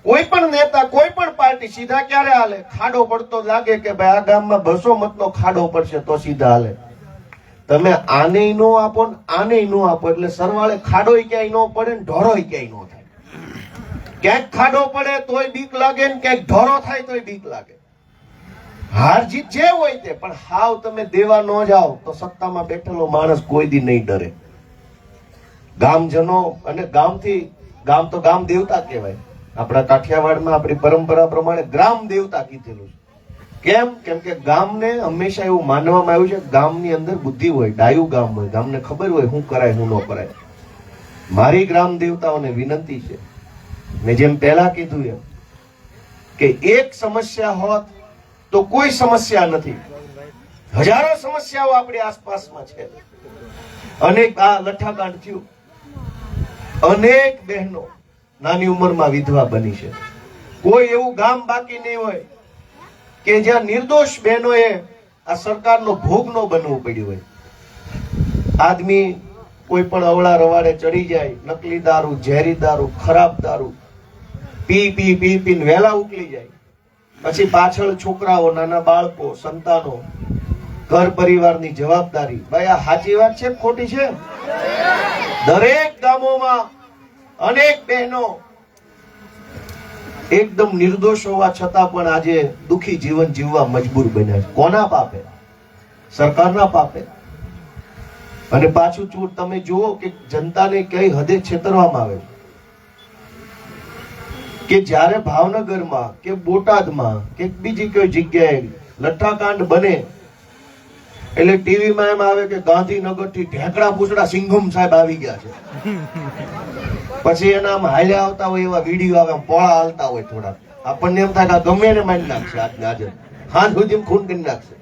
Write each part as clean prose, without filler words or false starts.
કોઈ પણ નેતા, કોઈ પણ પાર્ટી સીધા ક્યારે હાલે? ખાડો પડતો લાગે કે ભાઈ આ ગામમાં 200 મતનો ખાડો પડશે તો સીધા હાલે. તમે આને નો આપો ને આને નો આપો એટલે સરવાળે ખાડોય ક્યાંય નો પડે ને ઢોરોય ક્યાંય નો થાય. ક્યાંક ખાડો પડે તોય બીક લાગે ને ક્યાંક ઢોરો થાય તોય બીક લાગે. હાર જીત જે હોય તે, પણ હાવ તમે દેવા ન જાઓ તો સત્તામાં બેઠેલો માણસ કોઈ દી નહીં ડરે. ગામજનો અને ગામ તો ગામ દેવતા કહેવાય. આપણા કાઠિયાવાડમાં આપણી પરંપરા પ્રમાણે ગ્રામ દેવતા કીધેલું છે. કેમ કે ગામને હંમેશા એવું માનવામાં આવ્યું છે કે ગામની અંદર બુદ્ધિ હોય, ડાયું ગામ હોય, ગામને ખબર હોય શું કરાય શું ન કરાય. મારી ગ્રામ દેવતાઓને વિનંતી છે, મેં જેમ પહેલા કીધું એમ, કે એક સમસ્યા હોત તો કોઈ સમસ્યા નથી. હજારો સમસ્યાઓ આપણી આસપાસમાં છે. અનેક આ લઠ્ઠાકાંડ થયું, અનેક બહેનો નાની ઉંમરમાં વિધવા બની છે. કોઈ એવું ગામ બાકી નહીં હોય કે જ્યાં નિર્દોષ બહેનોએ આ સરકારનો ભોગ ન બનવું પડ્યું હોય. આદમી કોઈ પણ અવળા રવાડે ચડી જાય, નકલી દારૂ, ઝેરી દારૂ, ખરાબ દારૂ પીને વહેલા ઉકલી જાય. પછી પાછળ છોકરાઓ, નાના બાળકો, સંતાનો, ઘર પરિવારની જવાબદારી. ભાઈ આ સાચી વાત છે ખોટી છે? દરેક ગામોમાં અનેક બહેનો એકદમ નિર્દોષ હોવા છતાં પણ આજે દુખી જીવન જીવવા મજબૂર બન્યા છે. કોના પાપે? સરકારના પાપે. અને પાછું ચૂર તમે જુઓ કે જનતાને કઈ હદે છેતરવામાં આવે કે જ્યારે ભાવનગરમાં કે બોટાદમાં કે બીજી કોઈ જગ્યાએ લઠ્ઠાકાંડ બને એટલે ટીવીમાં એમ આવે કે ગાંધીનગરથી ઢેકડા પૂછડા સિંઘમ સાહેબ આવી ગયા છે. પછી એના આમ હાલ્યા આવતા હોય એવા વિડીયો આવે, પોળા હાલતા હોય થોડા. આપણને એમ થાય કે ગમે એને મારી નાખશે આજને આજે, હાથ સુધી ખૂન કરી નાખશે.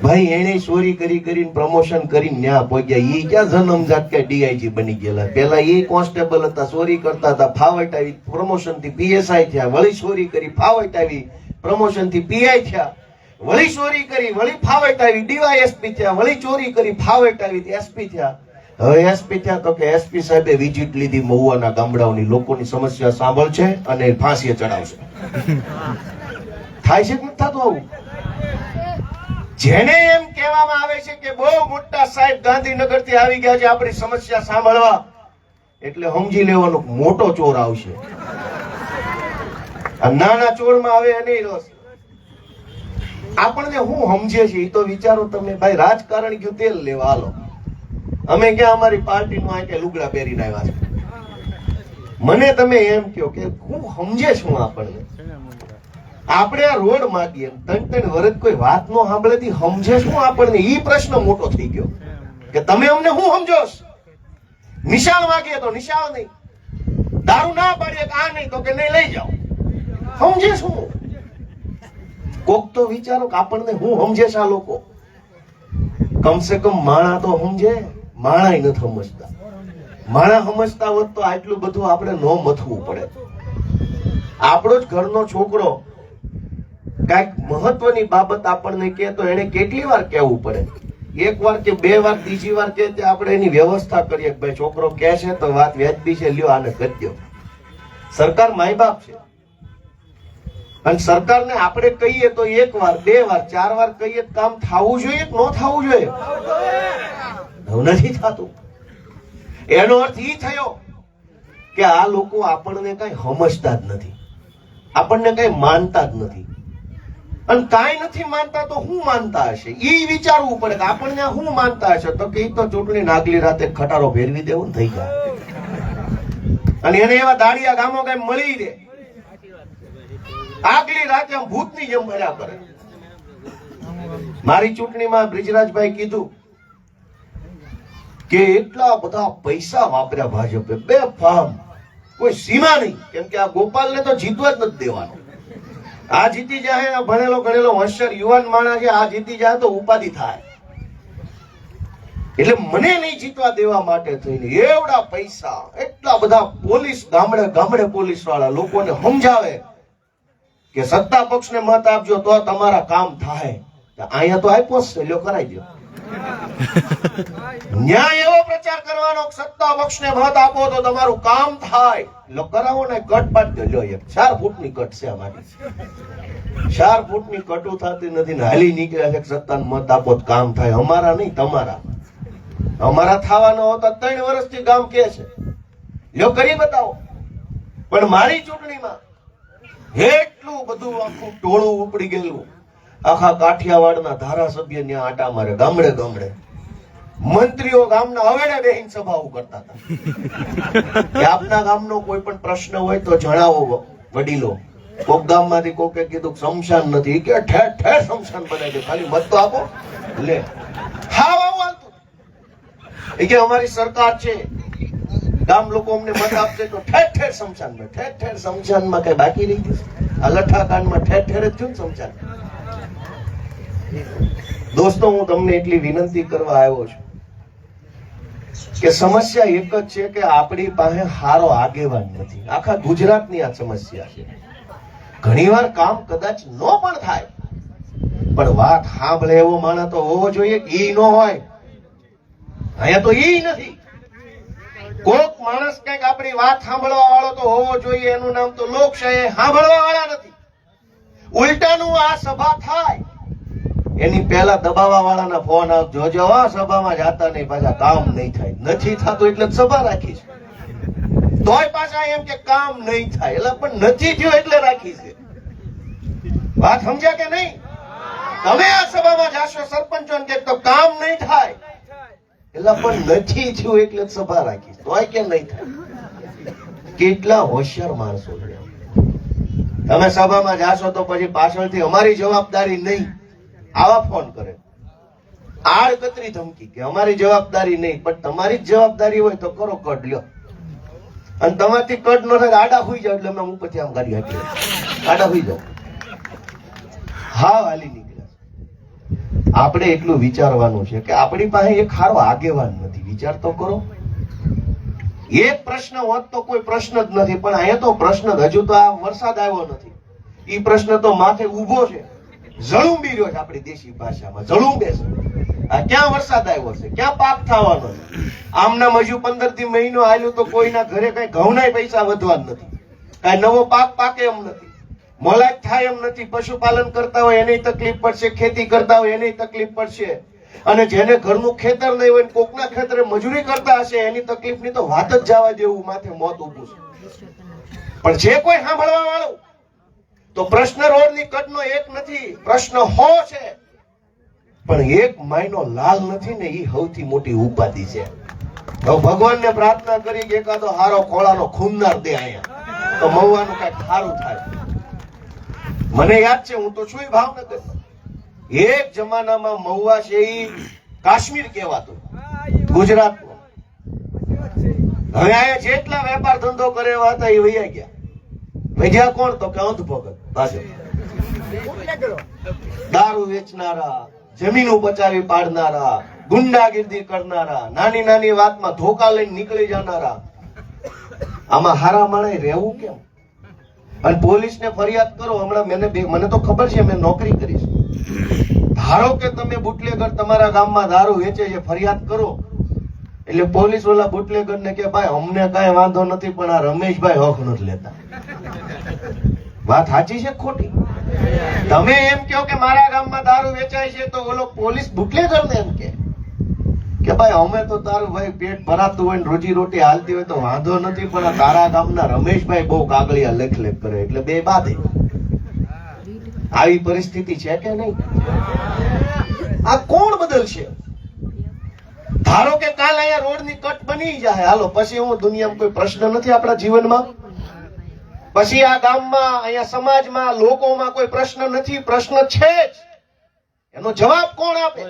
ભાઈ એને ચોરી કરીને પ્રમોશન કરીને ન્યા પહોંચ્યા. ઈ ક્યાં જન્મજાત કે ડીઆઈજી બની ગયેલા? પેલા એ કોન્સ્ટેબલ હતા, ચોરી કરતા હતા, ફાવટ આવી, પ્રમોશન થી પીએસઆઈ થયા. વળી ચોરી કરી, ફાવટ આવી, પ્રમોશન થી પીઆઈ થયા. વળી ચોરી કરી, વળી ફાવટ આવી, ડીવાયએસપી થયા. વળી ચોરી કરી, ફાવટ આવી, એસપી થયા. હવે એસપી થયા તો કે એસપી સાહેબે વિઝિટ લીધી મહુવાના ગામડાઓની, લોકોની સમસ્યા સાંભળશે અને ફાંસીએ ચડાવશે. થાય છે કે નથી થતું આવું? જેને એમ કહેવામાં આવે છે કે બહુ મોટા સાહેબ ગાંધીનગર થી આવી ગયા છે આપણી સમસ્યા સાંભળવા, એટલે સમજી લેવાનો મોટો ચોર આવશે. નાના ચોરમાં આવે એને રસ. આપણને હું સમજે છે એ તો વિચારો તમે. ભાઈ રાજકારણ ગયું તેલ લેવા હાલો, અમે ક્યાં અમારી પાર્ટી નું આ કે લુગડા પહેરીને આવ્યા છે. મને તમે એમ કહો કે હું સમજે છું આપણને. આપણે આ રોડ માંગીએ 3-3 વર્ષ કોઈ વાત નો સાંભળેથી સમજે શું આપણને? ઈ પ્રશ્ન મોટો થઈ ગયો કે તમે અમને શું સમજો? નિશાળ માંગીએ તો નિશાળ નહીં, દારૂ ના પાડીએ કે આ નહીં તો કે નહીં લઈ જાઓ. સમજે શું? કોક તો વિચારો કે આપણને હું સમજે છે આ લોકો? કમસે કમ માણા તો સમજે. માણા નથી સમજતા. માણા સમજતા હોત તો આટલું બધું આપણે ન મથવું પડે. આપણો જ ઘરનો છોકરો કઈક મહત્વની બાબત આપણને કહે તો એને કેટલી વાર કહેવું પડે? એક વાર કે બે વાર, ત્રીજી વાર કે આપણે એની વ્યવસ્થા કરીએ કે ભાઈ છોકરો કહે છે તો વાત વ્યાજબી છે, લ્યો આને કરી દો. સરકાર માય બાપ છે અને સરકારને આપણે કહીએ તો 1 વાર, 2 વાર, 4 વાર કહીએ કામ થવું જોઈએ કે ન થવું જોઈએ? નથી થતું. એનો અર્થ એ થયો કે આ લોકો આપણને કઈ સમજતા જ નથી, આપણને કઈ માનતા જ નથી. અને કાંઈ નથી માનતા તો શું માનતા હશે? એ વિચારવું પડે કે આપણને શું માનતા હશે. તો કે તો ચૂંટણી નાગલી રાતે ખટારો ફેરવી દેવું થઈ જાય અને એને એવા દાડિયા ગામો કઈ મળી દે, આગલી રાતે આમ ભૂતની જેમ ભર્યા કરે. મારી ચૂંટણીમાં બ્રિજરાજભાઈ કીધું કે એટલા બધા પૈસા વાપર્યા ભાજપે, બેફામ, કોઈ સીમા નહીં. કેમ કે આ ગોપાલને તો જીતવા જ નથી દેવાનો. આ જીતી જાય, ભણેલો ગણેલો હોશિયાર યુવાન માણસ છે, આ જીતી જાય તો ઉપાધિ થાય. એટલે મને નહીં જીતવા દેવા માટે થઈને એવડા પૈસા, એટલા બધા પોલીસ, ગામડે પોલીસ વાળા લોકોને સમજાવે કે સત્તા પક્ષને મત આપજો તો તમારા કામ થાય. અહીંયા તો આપ્યો જ છે, લ્યો કરાઈ દો. ન્યાય એવો પ્રચાર કરવાનો કે સત્તા પક્ષને મત આપો તો તમારું કામ થાય. લો કરાવો ને કટ પાડ દો. લ્યો એક 4 ફૂટની કટ છે અમારી. 4 ફૂટની કટુ થતી નથી ને હાલી નીકળ્યા છે કે સત્તાને મત આપો તો કામ થાય. અમારા નહીં, તમારા. અમારા થવાનો હોતા 3 વર્ષથી ગામ કે છે લ્યો કરી બતાવો. પણ મારી ચૂંટણીમાં એટલું બધું આખું ટોળું ઉપડી ગયેલું. આખા કાઠિયાવાડના ધારાસભ્ય ત્યાં આટા મારે ગામડે ગામડે. મંત્રીઓ ગામના હવેડે બેહીને સભાઓ કરતા હતા કે આપના ગામનો કોઈ પણ પ્રશ્ન હોય તો જણાવો વડીલો. કોક ગામમાંથી કોકે કીધું શમશાન નથી કે ઠેર ઠેર શમશાન બનાવી દે, ખાલી મત તો આપો. લે હાવ આવું હાલતું એ કે અમારી સરકાર છે, ગામ લોકો અમને મત આપશે તો ઠેર ઠેર શમશાનમાં. ઠેર ઠેર શમશાનમાં કઈ બાકી રહી ગયું? આ લઠ્ઠાકાંડમાં ઠેર ઠેર જ થયું શમશાન. દોસ્તો, હું તમને એટલી વિનંતી કરવા આવ્યો છું કે સમસ્યા એક જ છે કે આપણી પાસે હારો આગેવાન નથી. આખા ગુજરાતની આ સમસ્યા છે. ઘણીવાર કામ કદાચ ન પણ થાય, પણ વાત સાંભળે એવો માણસ તો હોવો જોઈએ કે ઈ ન હોય. અહીંયા તો ઈ નથી. કોક માણસ કઈક આપણી વાત સાંભળવા વાળો તો હોવો જોઈએ. એનું નામ તો લોકશાહી. સાંભળવા વાળા નથી. ઉલટાનું આ સભા થાય એની પહેલા દબાવવા વાળાના ફોન આવજો, જોજો સભામાં જાતા નહીં, પાછા કામ નહીં થાય. નથી થતું એટલે સભા રાખી છે. તોય પાછા એમ કે કામ નહીં થાય. એટલે પણ નથી થયું એટલે રાખી છે. વાત સમજ્યા કે નહીં? તમે આ સભામાં જાશો સરપંચો કે તો કામ નહીં થાય, એટલે પણ નથી થયું એટલે સભા રાખી. તોય કેમ નહીં થાય? કેટલા હોશિયાર માણસો છે. તમે સભામાં જાશો તો પછી પાછળથી અમારી જવાબદારી નહીં આવા ફોન કરે. આડકતરી ધમકી કે અમારી જવાબદારી નહીં. પણ તમારી જ જવાબદારી હોય તો કરો, કડ લ્યો. અને તમારથી કડ નો થાય આડા હોઈ જાવ એટલે અમે ઉપરથી આમ ગાડી હાકી આડા હોઈ જાવ. હા હાલી નીકળ્યા. આપણે એટલું વિચારવાનું છે કે આપણી પાસે એક સારો આગેવાન નથી. વિચાર તો કરો. એક પ્રશ્ન હોત તો કોઈ પ્રશ્ન જ નથી, પણ અહીંયા તો પ્રશ્ન હજુ તો આ વરસાદ આવ્યો નથી. ઈ પ્રશ્ન તો માથે ઉભો છે, જળુંબી રહ્યો છે. આપણી દેશી ભાષામાં જળુંબે છે. આ ક્યાં વરસાદ આવ્યો છે? ક્યાં પાક થવાનો છે? આમના હજુ 15 થી મહિનો આવ્યો તો કોઈના ઘરે કઈ ઘઉંના પૈસા વધવા નથી, કઈ નવો પાક પાકે એમ નથી, મોલાજ થાય એમ નથી. પશુપાલન કરતા હોય એની તકલીફ પડશે, ખેતી કરતા હોય એની તકલીફ પડશે, અને જેને ઘરનું ખેતર નહીં હોય કોકના ખેતરે મજૂરી કરતા હશે એની તકલીફની તો વાત જ જવા દેવું. માથે મોત ઉભું છે. પણ જે કોઈ સાંભળવા વાળું તો પ્રશ્ન રોડની કટનો એક નથી, પ્રશ્ન 100 છે, પણ એક માયનો લાલ નથી ને એ સૌથી મોટી ઉપાધિ છે. તો ભગવાનને પ્રાર્થના કરી કે એકાદો હારો ખોળાનો ખૂનનાર દે અહીંયા, તો મવવાનું કઈક સારું થાય. મને યાદ છે, હું તો છું ભાવનગર. એક જમાનામાં મહુવા છે એ કાશ્મીર કહેવાતું ગુજરાતનું. હવે અહીંયા જેટલા વેપાર ધંધો કરે એવા હતા એ વૈયા ગયા. વૈયા કોણ? તો કે અંધ ભગત ભાજપ. દારૂ વેચનારા, જમીન પચાવી પાડનારા, ગુંડાગીરી કરનારા, નાની નાની વાતમાં ધોકા લઈને નીકળી જનારા. આમાં હારા માણે રહેવું કેમ? અને પોલીસને ફરિયાદ કરો. હમણાં મને તો ખબર છે, મેં નોકરી કરી છે. ધારો કે તમે બુટલેગર તમારા ગામમાં દારૂ વેચે છે, ફરિયાદ કરો એટલે પોલીસ વાળા બુટલેગર ને કે ભાઈ અમને કઈ વાંધો નથી, પણ આ રમેશભાઈ હક નથી લેતા. વાત સાચી છે ખોટી? તમે એમ કહો કે મારા ગામમાં દારૂ વેચાય છે તો ઓલો પોલીસ બુટલેગર ને એમ કે ભાઈ અમે તો તારું ભાઈ પેટ ભરાતું હોય ને રોજી રોટી હાલતી હોય તો વાંધો નથી, પણ આ તારા ગામના રમેશભાઈ બહુ કાગળિયા લેખ લેખ કરે એટલે બે બાદે. આવી પરિસ્થિતિ છે કે નહીં? આ કોણ બદલશે? ધારો કે કાલ અહીંયા રોડની કટ બની જાય, હાલો પછી હું દુનિયામાં કોઈ પ્રશ્ન નથી આપણા જીવનમાં? પછી આ ગામમાં, અહીંયા સમાજમાં, લોકોમાં કોઈ પ્રશ્ન નથી? પ્રશ્ન છે જ. એનો જવાબ કોણ આપે?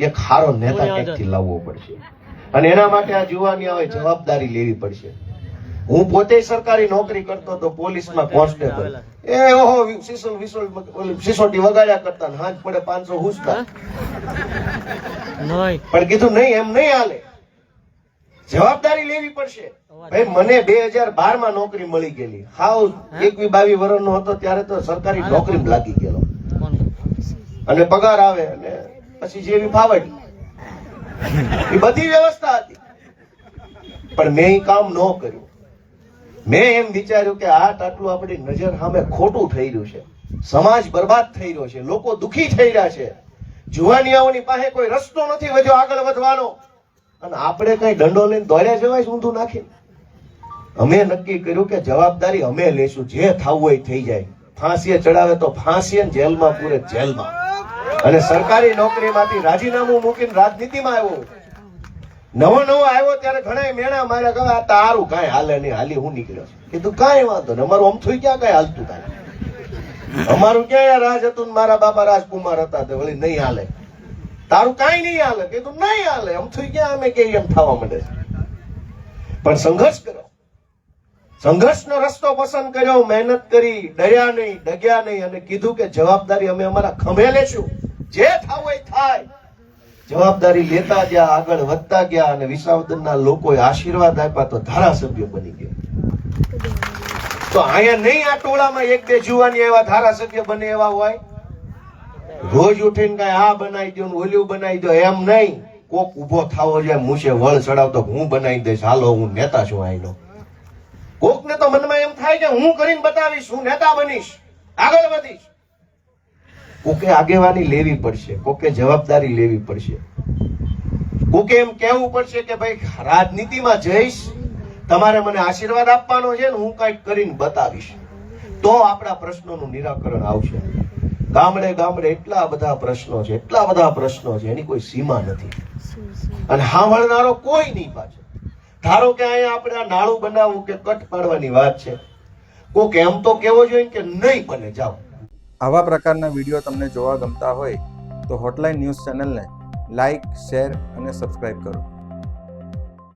એક ખારો નેતા ક્યાંકથી લાવવો પડશે, અને એના માટે આ જુવાનિયાઓએ જવાબદારી લેવી પડશે. હું પોતે સરકારી નોકરી કરતો તો પોલીસમાં કોન્સ્ટેબલ. સિસોટી વગાડ્યા કરતા, હાથ પડે 500 હુસતા. પણ કીધું નહીં, એમ નહીં હાલે. જવાબદારી લેવી પડશે. ભાઈ મને 2012 માં નોકરી મળી ગયેલી. હાવ 21-22 વર્ષનો હતો ત્યારે તો સરકારી નોકરી લાગી ગયેલો, અને પગાર આવે અને પછી જેવી ફાવટ એ બધી વ્યવસ્થા હતી, પણ મેં એ કામ ન કર્યું. મેં એમ વિચાર્યું કે આટલું આપણી નજર સામે ખોટું થઈ રહ્યું છે, સમાજ બરબાદ થઈ રહ્યો છે, લોકો દુખી થઈ રહ્યા છે, જુવાનિયાઓની પાસે કોઈ રસ્તો નથી વધ્યો આગળ વધવાનો, અને આપણે કઈ દંડો લઈને દોડ્યા જવાય ઊંધું નાખી. અમે નક્કી કર્યું કે જવાબદારી અમે લેશું, જે થવું હોય થઈ જાય. ફાંસીએ ચડાવે તો ફાંસીએ, જેલમાં પૂરે જેલમાં. અને સરકારી નોકરીમાંથી રાજીનામું મૂકીને રાજનીતિમાં આવ્યો. નવો આવ્યો ત્યારે ઘણા મેણા માર્યા કે આ તારું કાંઈ હાલે નહીં, હાલી હું નીકળ્યો છું. કીધું કાંઈ વાંધો ને, અમારું અમથું ક્યાં કઈ હાલતું કાંઈ, અમારું ક્યાં રાજ હતું, મારા બાપા રાજકુમાર હતા તે વળી નહીં હાલે, તારું કાંઈ નહીં હાલે. કીધું નહીં હાલે, અમથું ક્યાં અમે કે એમ થવા માંડે છે. પણ સંઘર્ષ કરો, સંઘર્ષનો રસ્તો પસંદ કર્યો, મહેનત કરી, ડર્યા નહીં, ડગ્યા નહીં, અને કીધું કે જવાબદારી અમે અમારા ખંભે લેશું, જે થવું હોય થાય. જવાબદારી લેતા ગયા, આગળ વધતા ગયા, અને વિસાવદરના લોકોએ આશીર્વાદ આપ્યા તો ધારાસભ્ય બની ગયા. તો અહીંયા નહીં આ ટોળામાં એક બે જુવાની એવા ધારાસભ્ય બને એવા હોય, રોજ ઉઠીને કઈ આ બનાવી દો ઓલું બનાવી દો એમ નહીં. કોક ઉભો થવો જોઈએ, મૂછે વળ ચડાવતો હું બનાવી દઈશ, હાલો હું નેતા છું આઈનો. કોક ને તો મનમાં એમ થાય કે હું કરીને બતાવીશ, હું નેતા બનીશ, આગળ વધીશ. કોકે આગેવાની લેવી પડશે, કોકે જવાબદારી લેવી પડશે, કોકે એમ કહેવું પડશે કે ભાઈ રાજનીતિમાં જઈશ, તમારે મને આશીર્વાદ આપવાનો છે ને હું કંઈક કરીને બતાવીશ, તો આપણા પ્રશ્નોનું નિરાકરણ આવશે. ગામડે ગામડે એટલા બધા પ્રશ્નો છે, એટલા બધા પ્રશ્નો છે, એની કોઈ સીમા નથી, અને સાંભળનારો કોઈ નહીં પાછો. ધારો કે અહીંયા આપણે આ નાળું બનાવવું કે કટ પાડવાની વાત છે, કોક એમ તો કેવો જોઈએ કે નહીં બને, જાઓ. આવા પ્રકારના વિડીયો તમને જોવા ગમતા હોય તો હોટલાઇન ન્યૂઝ ચેનલને લાઇક, શેર અને સબસ્ક્રાઇબ કરો.